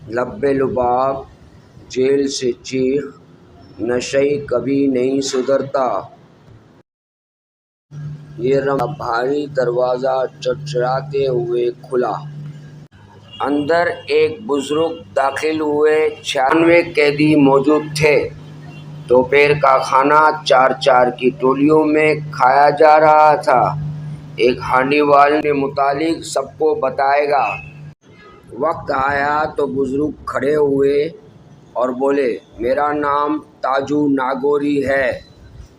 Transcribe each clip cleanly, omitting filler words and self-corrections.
لب لباب جیل سے چیخ، نشئی کبھی نہیں سدھرتا۔ یہ بھاری دروازہ چرچراتے ہوئے کھلا۔ اندر ایک بزرگ داخل ہوئے۔ 96 قیدی موجود تھے۔ دوپہر کا کھانا چار چار کی ٹولیوں میں کھایا جا رہا تھا۔ ایک ہانڈی والے نے متعلق سب کو بتائے گا۔ وقت آیا تو بزرگ کھڑے ہوئے اور بولے، میرا نام تاجو ناگوری ہے،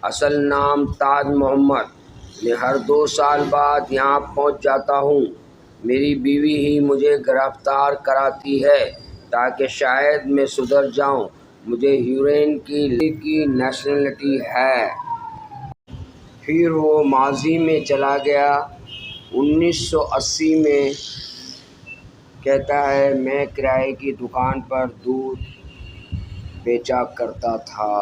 اصل نام تاج محمد۔ میں ہر 2 سال بعد یہاں پہنچ جاتا ہوں۔ میری بیوی ہی مجھے گرفتار کراتی ہے تاکہ شاید میں سدھر جاؤں۔ مجھے یورین کی نیشنلٹی ہے۔ پھر وہ ماضی میں چلا گیا۔ 1980 میں کہتا ہے، میں کرائے کی دکان پر دودھ بیچا کرتا تھا۔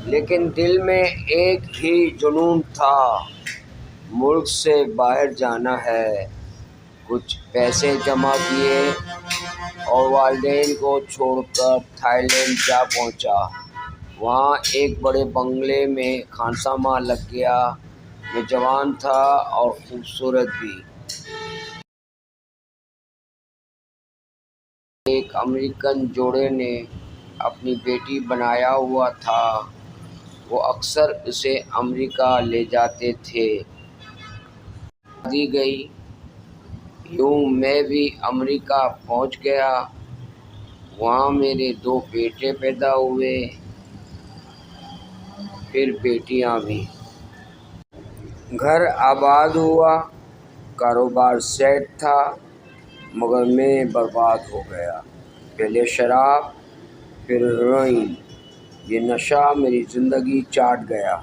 لیکن دل میں ایک ہی جنون تھا، ملک سے باہر جانا ہے۔ کچھ پیسے جمع کیے اور والدین کو چھوڑ کر تھائی لینڈ جا پہنچا۔ وہاں ایک بڑے بنگلے میں خانسامہ لگ گیا۔ میں جوان تھا اور خوبصورت بھی۔ ایک امریکن جوڑے نے اپنی بیٹی بنایا ہوا تھا۔ وہ اکثر اسے امریکہ لے جاتے تھے۔ شادی گئی۔ یوں میں بھی امریکہ پہنچ گیا۔ وہاں میرے 2 بیٹے پیدا ہوئے، پھر بیٹیاں بھی۔ گھر آباد ہوا، کاروبار سیٹ تھا، مگر میں برباد ہو گیا۔ پہلے شراب، پھر ہیروئن۔ یہ نشہ میری زندگی چاٹ گیا۔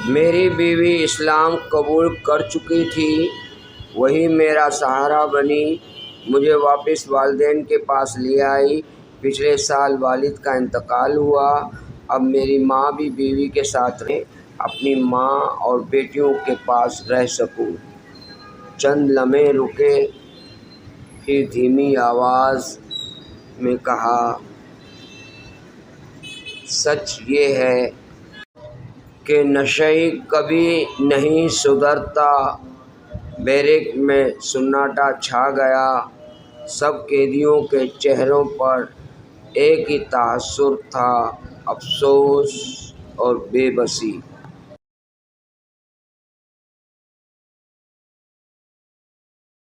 میری بیوی اسلام قبول کر چکی تھی، وہی میرا سہارا بنی، مجھے واپس والدین کے پاس لے آئی۔ پچھلے سال والد کا انتقال ہوا۔ اب میری ماں بھی بیوی کے ساتھ رہے، اپنی ماں اور بیٹیوں کے پاس رہ سکوں۔ چند لمحے رکے، پھر دھیمی آواز میں کہا، سچ یہ ہے کہ نشئی کبھی نہیں سدھرتا۔ بیرک میں سناٹا چھا گیا۔ سب قیدیوں کے چہروں پر ایک ہی تاثر تھا، افسوس اور بے بسی۔